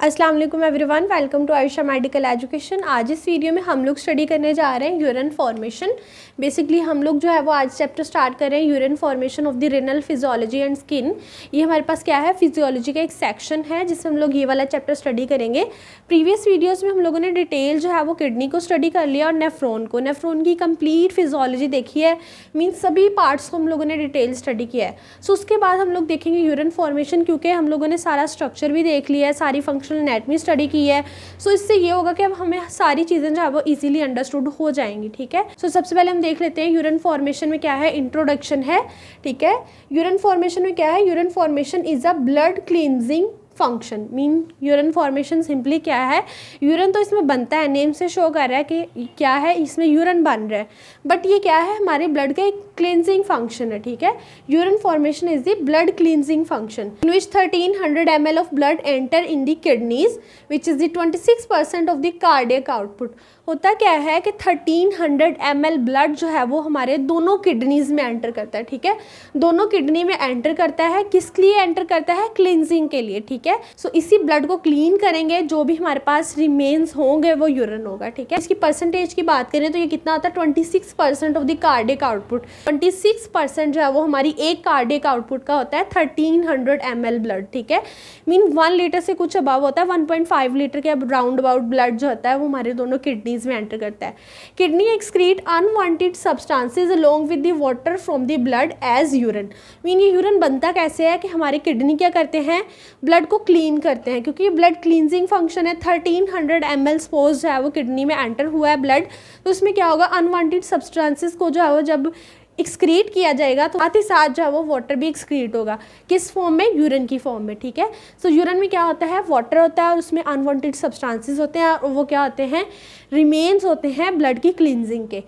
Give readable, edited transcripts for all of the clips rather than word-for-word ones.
अस्सलाम वालेकुम everyone, welcome to Ayesha medical education. आज इस वीडियो में हम लोग स्टडी करने जा रहे हैं यूरिन फॉर्मेशन। बेसिकली हम लोग जो है वो आज चैप्टर स्टार्ट कर रहे हैं urine formation of the renal physiology and skin. ये हमारे पास क्या है, फिजियोलॉजी का एक सेक्शन है जिसमें हम लोग ये वाला चैप्टर स्टडी करेंगे। प्रीवियस वीडियोज़ में हम लोगों ने डिटेल जो है वो किडनी को स्टडी कर लिया और नेफ्रॉन की कंप्लीट फिजियोलॉजी देखी है, मीन्स सभी पार्ट्स को हम लोगों ने डिटेल स्टडी किया है। सो उसके बाद हम लोग देखेंगे यूरिन फॉर्मेशन, क्योंकि हम लोगों ने सारा स्ट्रक्चर भी देख लिया है, सारी फंक्शनल एनाटॉमी स्टडी की है। सो इससे ये होगा कि अब हमें सारी चीज़ें जो है वो इजीली अंडरस्टूड हो जाएंगी। ठीक है, सो सबसे पहले हम देख लेते हैं यूरिन फॉर्मेशन में क्या है। इंट्रोडक्शन है, ठीक है। यूरिन फॉर्मेशन में क्या है, urine formation is a blood cleansing function. Mean urine formation simply क्या है, यूरिन तो इसमें बनता है, नेम से शो कर रहा है कि क्या है, इसमें यूरिन बन रहा है, बट ये क्या है, हमारे ब्लड का एक क्लींजिंग फंक्शन है। ठीक है, urine formation is the blood cleansing function in which 1300 ml of blood enter in the kidneys which is the 26% of the cardiac output. होता क्या है कि 1300 ml ब्लड जो है वो हमारे दोनों किडनीज में एंटर करता है। ठीक है, दोनों किडनी में एंटर करता है, किस लिए एंटर करता है, क्लींजिंग के लिए। ठीक है, सो इसी ब्लड को क्लीन करेंगे, जो भी हमारे पास रिमेन्स होंगे वो यूरिन होगा। ठीक है, इसकी परसेंटेज की बात करें तो ये कितना होता है, 26% ऑफ द कार्डियक आउटपुट। 26% जो है वो हमारी एक कार्डियक आउटपुट का होता है 1300 ml ब्लड। ठीक है, मीन 1 लीटर से कुछ अबाव होता है, 1.5 लीटर के राउंड अबाउट ब्लड जो होता है वो हमारे दोनों किडनी में एंटर करता है। Kidney excrete unwanted substances along with the water from the blood as urine. Mean ये यूरिन बनता कैसे है कि हमारे किडनी क्या करते हैं, ब्लड को क्लीन करते हैं, क्योंकि ये ब्लड क्लींजिंग फंक्शन है। 1300 ml सपोज जो है वो किडनी में एंटर हुआ है ब्लड, तो उसमें क्या होगा, अनवांटेड सब्सटेंसेस को जो है वो जब एक्सक्रीट किया जाएगा तो साथ ही साथ जो है वो वाटर भी एक्सक्रीट होगा, किस फॉर्म में, यूरिन की फॉर्म में। ठीक है, सो यूरिन में क्या होता है, वाटर होता है और उसमें अनवांटेड सब्सटेंसेस होते हैं और वो क्या होते हैं, रिमेन्स होते हैं ब्लड की क्लींजिंग के।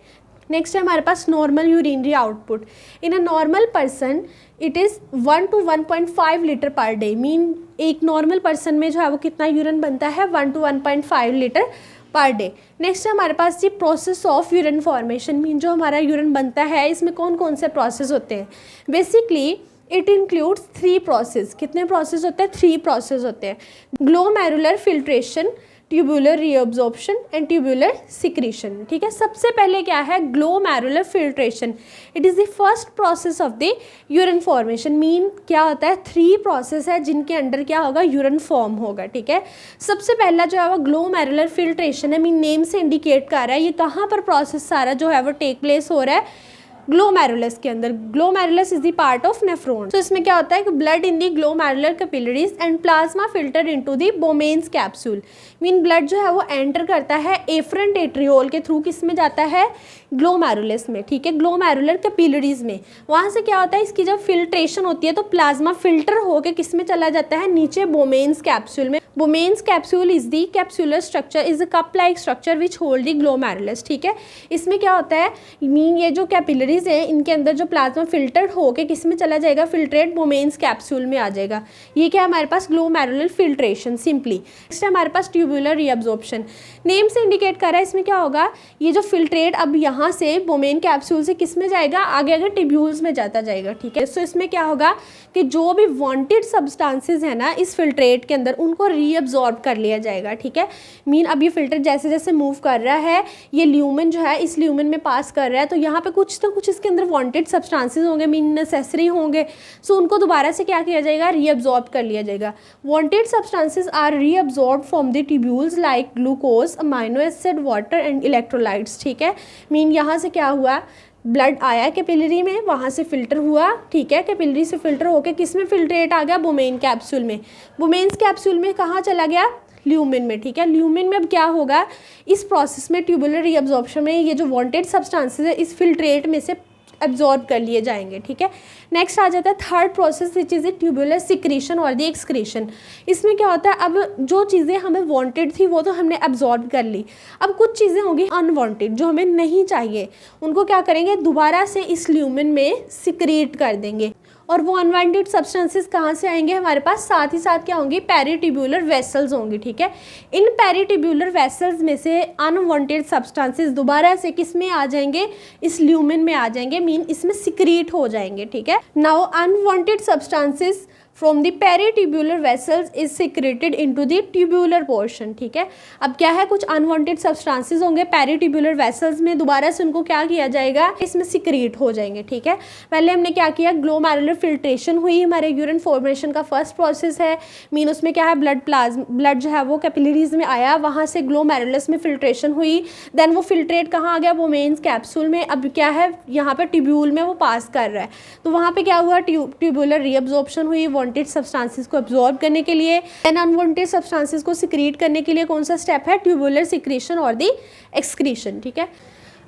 नेक्स्ट है हमारे पास normal urinary output. In a normal person it is 1 to 1.5 litre per day. Mean एक नॉर्मल पर्सन में जो है वो कितना यूरिन बनता है, 1 to 1.5 litre per day. Next है हमारे पास ये process of urine formation. Mean जो हमारा यूरिन बनता है इसमें कौन कौन से प्रोसेस होते हैं। Basically it includes 3 process. कितने प्रोसेस होते हैं, 3 प्रोसेस होते हैं। Glomerular filtration, tubular reabsorption and tubular secretion. ठीक है, सबसे पहले क्या है, glomerular filtration. It is the first process of the urine formation. Mean क्या होता है, 3 प्रोसेस है जिनके अंडर क्या होगा, यूरिन फॉर्म होगा। ठीक है, सबसे पहला जो है वो ग्लोमेरुलर फिल्ट्रेशन है। मीन नेम से इंडिकेट कर रहा है ये कहाँ पर प्रोसेस सारा जो है वो टेक प्लेस हो रहा है, ग्लोमेरुलस के अंदर। Glomerulus is the part of nephron. तो इसमें क्या होता है कि blood in the glomerular capillaries and plasma filter into the Bowman's capsule. Mean blood जो है वो एंटर करता है एफरेंट एट्रियोल के थ्रू, किस में जाता है, ग्लोमेरुलस में। ठीक है, ग्लोमेरुलर कैपिलरीज में। वहाँ से क्या होता है, इसकी जब फिल्ट्रेशन होती है तो प्लाज्मा फिल्टर होकर किस में चला जाता है, नीचे बोमेन्स कैप्सूल में। Bowman's capsule is the capsular structure, is a cup like structure which hold the glomerulus. ठीक है, इसमें क्या होता है, मीन ये जो कैपिलरीज है इनके अंदर जो प्लाज्मा फिल्टर होके किस में चला जाएगा, फिल्ट्रेट बोमेन्स कैप्सूल में आ जाएगा। ये क्या है हमारे पास, ग्लोमेरुलर फिल्ट्रेशन सिंपली। नेक्स्ट है हमारे पास ट्यूबुलर रीअब्जॉर्प्शन। नेम से इंडिकेट कर रहा है, इसमें क्या होगा, ये जो फिल्ट्रेट अब यहाँ से बोमेन कैप्सूल से किस में जाएगा, आगे आगे ट्यूब्यूल्स में जाता जाएगा। ठीक है, सो इसमें क्या होगा कि जो भी वांटेड सब्सटेंसेस है ना इस फिल्ट्रेट के अंदर, उनको रीअब्जॉर्ब कर लिया जाएगा। ठीक है, मीन अब ये फिल्टर जैसे जैसे मूव कर रहा है, ये ल्यूमेन जो है इस ल्यूमेन में पास कर रहा है, तो यहाँ पे कुछ तो कुछ इसके अंदर वांटेड सब्सटेंसेस होंगे, मीन नेसेसरी होंगे। सो उनको दोबारा से क्या किया जाएगा, रीअब्जॉर्ब कर लिया जाएगा। Wanted substances are reabsorb from the tubules like glucose, amino acid, water and electrolytes. ठीक है, मीन यहाँ से क्या हुआ, ब्लड आया कैपिलरी में, वहाँ से फिल्टर हुआ। ठीक है, कैपिलरी से फिल्टर होकर किस में फिल्ट्रेट आ गया, बोमेन कैप्सूल में। बोमेन्स कैप्सूल में कहाँ चला गया, ल्यूमेन में। ठीक है, ल्यूमेन में अब क्या होगा, इस प्रोसेस में ट्यूबुलर रीअब्जॉर्प्शन में ये जो वांटेड सब्सटेंसेस है इस फिल्ट्रेट में से एब्जॉर्ब कर लिए जाएंगे। ठीक है, नेक्स्ट आ जाता है third process which is the tubular secretion और द एक्सक्रीशन। इसमें क्या होता है, अब जो चीज़ें हमें वांटेड थी वो तो हमने एब्जॉर्ब कर ली, अब कुछ चीज़ें होंगी अनवांटेड जो हमें नहीं चाहिए, उनको क्या करेंगे, दोबारा से इस ल्यूमेन में सिक्रीट कर देंगे। और वो अनवांटेड सब्सटेंसेस कहाँ से आएंगे हमारे पास, साथ ही साथ क्या होंगी, पेरिट्यूब्युलर वेसल्स होंगी। ठीक है, इन पेरिट्यूब्युलर वेसल्स में से अनवांटेड सब्सटेंसेस दोबारा से किस में आ जाएंगे, इस ल्यूमेन में आ जाएंगे, मीन इसमें सिक्रीट हो जाएंगे। ठीक है, now unwanted substances from the peritubular vessels is secreted into the tubular portion, ठीक है। अब क्या है, कुछ अनवांटेड सब्सटेंसेस होंगे पेरिट्यूबुलर वेसल्स में, दोबारा से उनको क्या किया जाएगा, इसमें सिक्रेट हो जाएंगे, ठीक है। पहले हमने क्या किया, ग्लोमेरुलर फिल्ट्रेशन हुई, हमारे यूरिन फॉर्मेशन का फर्स्ट प्रोसेस है, मीन उसमें क्या है, ब्लड जो है वो कैपिलरीज में आया, वहाँ से ग्लोमेरुलस में फिल्ट्रेशन हुई, देन वो फिल्ट्रेट कहाँ आ गया, वोमेन्स कैप्सूल में। अब क्या है, यहाँ पे ट्यूब्यूल में वो पास कर रहा है, तो वहाँ पे क्या हुआ, ट्यूबुलर रीअब्जॉर्प्शन हुई वांटेड सब्सटेंसेस को अब्जॉर्ब करने के लिए, एंड अनवांटेड सब्सटेंसेस को सिक्रीट करने के लिए कौन सा स्टेप है, ट्यूबुलर सिक्रीशन और दी एक्सक्रीशन, ठीक है।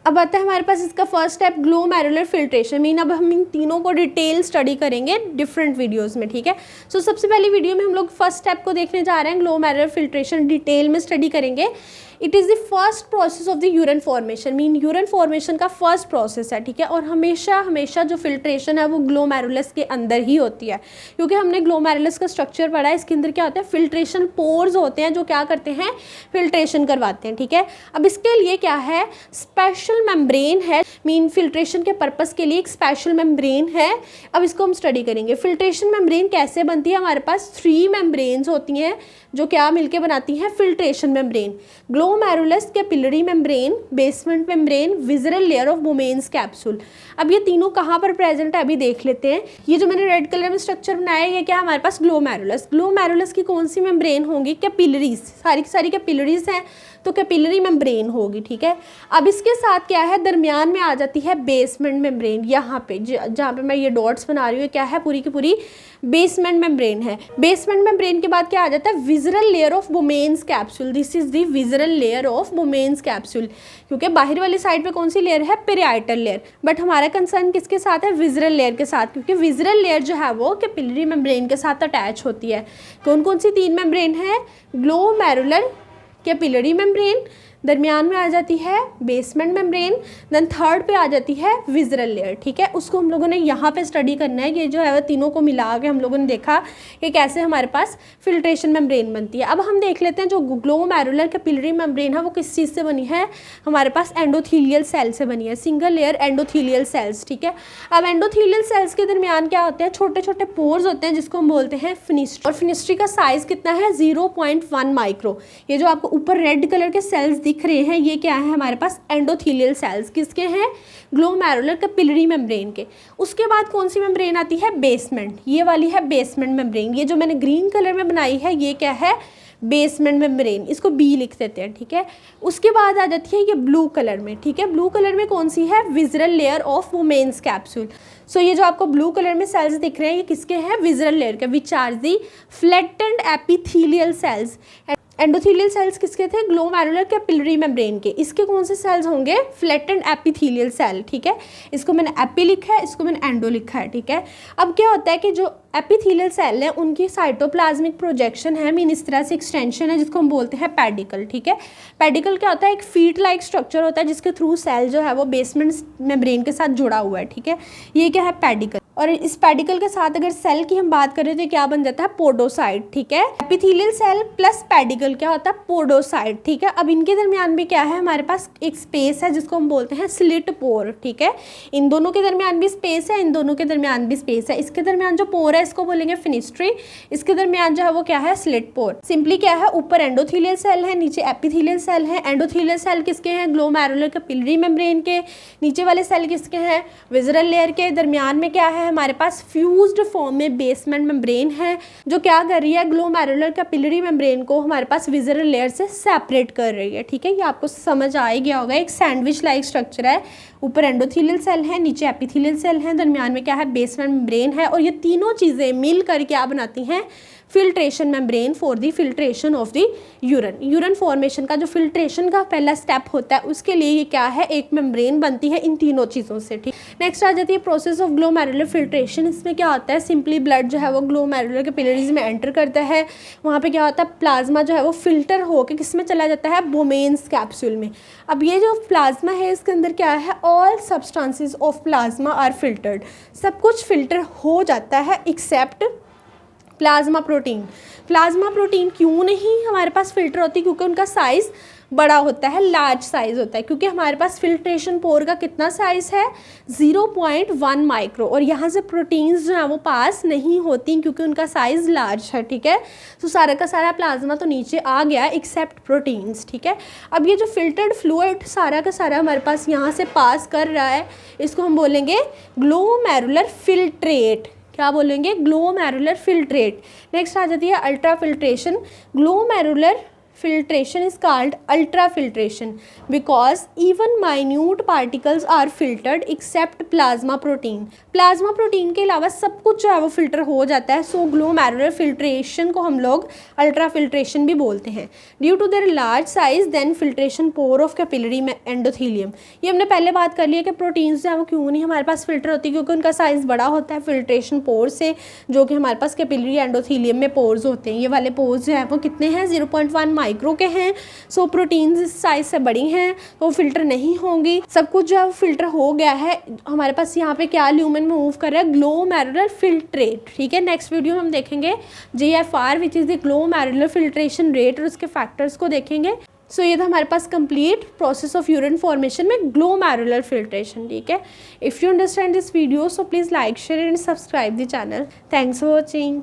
अब आता है हमारे पास इसका first step glomerular filtration, mean अब हम इन तीनों को डिटेल स्टडी करेंगे डिफरेंट वीडियोस में, ठीक है। सो सबसे पहली वीडियो में हम लोग फर्स्ट स्टेप को देखने जा रहे हैं, ग्लोमेरुलर फिल्ट्रेशन डिटेल में स्टडी करेंगे। It is the first process of the urine formation, mean urine formation का फर्स्ट प्रोसेस है, ठीक है। और हमेशा जो फिल्ट्रेशन है वो ग्लोमेरुलस के अंदर ही होती है, क्योंकि हमने ग्लोमेरुलस का स्ट्रक्चर पढ़ा है, इसके अंदर क्या होता है, फिल्ट्रेशन पोर्स होते हैं जो क्या करते हैं, फिल्ट्रेशन करवाते हैं, ठीक है। अब इसके लिए क्या है, स्पेशल मेम्ब्रेन है, मीन फिल्ट्रेशन के पर्पस के लिए एक स्पेशल मेम्ब्रेन है। अब इसको हम स्टडी करेंगे। फिल्ट्रेशन मेम्ब्रेन कैसे बनती है, हमारे पास 3 मेम्ब्रेन्स होती हैं जो क्या मिलके बनाती हैं, filtration membrane, glomerulus capillary membrane, basement membrane, visceral layer of Bowman's capsule. अब ये तीनों कहाँ पर प्रेजेंट है अभी देख लेते हैं। ये जो मैंने रेड कलर में स्ट्रक्चर बनाया है, ये क्या है, हमारे पास ग्लोमेरुलस की कौन सी मेम्ब्रेन होंगी, कैपिलरीज, सारी की सारी कैपिलरीज हैं, तो कैपिलरी मेम्ब्रेन होगी, ठीक है। अब इसके साथ क्या है, दरमियान में आ जाती है बेसमेंट मेम्ब्रेन, यहाँ पे जहाँ पे मैं ये डॉट्स बना रही हूँ, क्या है, पूरी की पूरी बेसमेंट मेम्ब्रेन है। बेसमेंट मेम्ब्रेन के बाद क्या आ जाता है, visceral layer of Bowman's capsule, this is the visceral layer of Bowman's capsule, क्योंकि बाहर वाली साइड पे कौन सी लेयर है, पेरियाइटल लेयर, बट हमारा कंसर्न किसके साथ है, विजरल लेयर के साथ, क्योंकि विजरल लेयर जो है वो कैपिलरी मेम्ब्रेन के साथ अटैच होती है। कौन कौन सी 3 मेम्ब्रेन है, ग्लोमेरुलर कैपिलरी मेम्ब्रेन, दरमियान में आ जाती है बेसमेंट मेम्ब्रेन, देन थर्ड पे आ जाती है विजरल लेयर, ठीक है। उसको हम लोगों ने यहाँ पे स्टडी करना है, ये जो है वो तीनों को मिला के हम लोगों ने देखा कि कैसे हमारे पास फिल्ट्रेशन मेम्ब्रेन बनती है। अब हम देख लेते हैं जो ग्लोमेरुलर कैपिलरी मेम्ब्रेन है वो किस चीज़ से बनी है, हमारे पास एंडोथीलियल सेल से बनी है, सिंगल लेयर एंडोथीलियल सेल्स, ठीक है। अब एंडोथीलियल सेल्स के दरमियान क्या होते हैं, छोटे छोटे पोर्स होते हैं जिसको हम बोलते हैं फिनिस्ट्री, और फिनिस्ट्री का साइज कितना है, 0.1 माइक्रो। ये जो आपको ऊपर रेड कलर के सेल्स दिख रहे हैं, ये क्या है, हमारे पास एंडोथीलियल सेल्स, किसके हैं, ग्लोमेरुलर कैपिलरी मेम्ब्रेन के। उसके बाद कौन सी मेम्ब्रेन आती है, बेसमेंट, ये वाली है बेसमेंट मेम्ब्रेन। ये जो मैंने ग्रीन कलर में बनाई है, ये क्या है, बेसमेंट मेम्ब्रेन, इसको बी लिख देते हैं, ठीक है। उसके बाद आ जाती है ये ब्लू कलर में, ठीक है। ब्लू कलर में कौन सी है, visceral layer of Bowman's capsule. So ये जो आपको ब्लू कलर में सेल्स दिख रहे हैं, ये किसके हैं, विजरल लेयर के, which are the flattened epithelial cells. Endothelial cells किसके थे, ग्लोमेरुलर कैपिलरी मेम्ब्रेन के। इसके कौन से सेल्स होंगे, फ्लैटेंड एपिथेलियल सेल, ठीक है। इसको मैंने एपी लिखा है, इसको मैंने एंडो लिखा है, ठीक है। अब क्या होता है कि जो एपिथेलियल सेल है उनकी साइटोप्लाज्मिक प्रोजेक्शन है, मीन इस तरह से एक्सटेंशन है जिसको हम बोलते हैं पेडिकल, ठीक है। पेडिकल क्या होता है, एक फीट लाइक स्ट्रक्चर होता है जिसके थ्रू सेल जो है वो बेसमेंट मेम्ब्रेन के साथ जुड़ा हुआ है, ठीक है। ये क्या है, पेडिकल। और इस पेडिकल के साथ अगर सेल की हम बात करें तो क्या बन जाता है, पोडोसाइट, ठीक है। एपिथेलियल सेल प्लस पेडिकल क्या होता है, पोडोसाइट, ठीक है। अब इनके दरमियान भी क्या है, हमारे पास एक स्पेस है जिसको हम बोलते हैं स्लिट पोर, ठीक है। इन दोनों के दरमियान भी स्पेस है, इन दोनों के दरमियान भी स्पेस है। इसके दरमियान जो पोर है इसको बोलेंगे फिनिस्ट्री, इसके दरमियान जो है वो क्या है, स्लिट पोर। सिंपली क्या है, ऊपर एंडोथीलियल सेल है, नीचे एपिथेलियल सेल है। एंडोथीलियल सेल किसके हैं, ग्लोमेरुलर कैपिलरी मेम्ब्रेन के। नीचे वाले सेल किसके हैं, विजरल लेयर के। दरमियान में क्या है, हमारे पास फ्यूज्ड फॉर्म में बेसमेंट मेम्ब्रेन है जो क्या कर रही है, ग्लोमेरुलर कैपिलरी मेम्ब्रेन को हमारे पास विजरल लेयर से सेपरेट कर रही है, ठीक है। ये आपको समझ आ ही गया होगा, एक सैंडविच लाइक स्ट्रक्चर है, ऊपर एंडोथीलियल सेल है, नीचे एपिथेलियल सेल है, दरमियान में क्या है, बेसमेंट मेम्ब्रेन है। और ये तीनों चीज़ें मिलकर क्या बनाती हैं, filtration membrane for the filtration of the urine. Urine formation का जो फिल्ट्रेशन का पहला स्टेप होता है उसके लिए ये क्या है, एक मेम्ब्रेन बनती है इन तीनों चीज़ों से, ठीक। नेक्स्ट आ जाती है प्रोसेस ऑफ ग्लोमेरुलर फिल्ट्रेशन। इसमें क्या होता है, सिंपली ब्लड जो है वो ग्लोमेरुलर कैपिलरीज में एंटर करता है, वहाँ पे क्या होता है, प्लाज्मा जो है वो फिल्टर होकर किस में चला जाता है, वोमेन्स कैप्सूल में। अब ये जो प्लाज्मा है इसके अंदर क्या है, all substances of plasma are filtered, सब कुछ फिल्टर हो जाता है except plasma protein. Plasma protein क्यों नहीं हमारे पास फिल्टर होती, क्योंकि उनका साइज़ बड़ा होता है, लार्ज साइज होता है, क्योंकि हमारे पास फिल्ट्रेशन पोर का कितना साइज है 0.1 माइक्रो, और यहाँ से प्रोटीन्स जो है वो पास नहीं होती क्योंकि उनका साइज लार्ज है, ठीक है। तो सारा का सारा प्लाज्मा तो नीचे आ गया एक्सेप्ट प्रोटीन्स, ठीक है। अब ये जो फिल्टर्ड फ्लूइड सारा का सारा हमारे पास यहाँ से पास कर रहा है, इसको हम बोलेंगे ग्लोमेरुलर फिल्ट्रेट। क्या बोलेंगे? Glomerular filtrate. नेक्स्ट आ जाती है ultra filtration. Glomerular filtration is called ultrafiltration because even minute particles are filtered except plasma protein. Plasma protein के अलावा सब कुछ जो है वो फिल्टर हो जाता है। सो ग्लोमेरुलर फिल्ट्रेशन को हम लोग अल्ट्रा फिल्ट्रेशन भी बोलते हैं। Due to their large size than filtration pore of capillary endothelium. ये हमने पहले बात कर ली है कि प्रोटीन्स जो है वो क्यों नहीं हमारे पास फिल्टर होती, क्योंकि उनका साइज बड़ा होता है फिल्ट्रेशन पोर से, जो कि हमारे पास कैपिलरी एंडोथीलियम में पोर्स होते हैं। ये वाले पोर्स जो है वो कितने हैं? 0.1 माइक्रो के हैं। सो प्रोटीन्स इस साइज से बड़ी हैं तो फिल्टर नहीं होंगी। सब कुछ जो है फिल्टर हो गया है। हमारे पास यहाँ पे क्या ल्यूमेन में मूव कर रहा है? ग्लोमेरुलर फिल्ट्रेट, ठीक है। नेक्स्ट वीडियो में हम देखेंगे GFR which is the glomerular filtration rate, और उसके फैक्टर्स को देखेंगे। सो ये था हमारे पास complete process of urine formation में ग्लोमेरुलर फिल्ट्रेशन, ठीक है। If you understand this video so please like share and subscribe the channel. Thanks for watching.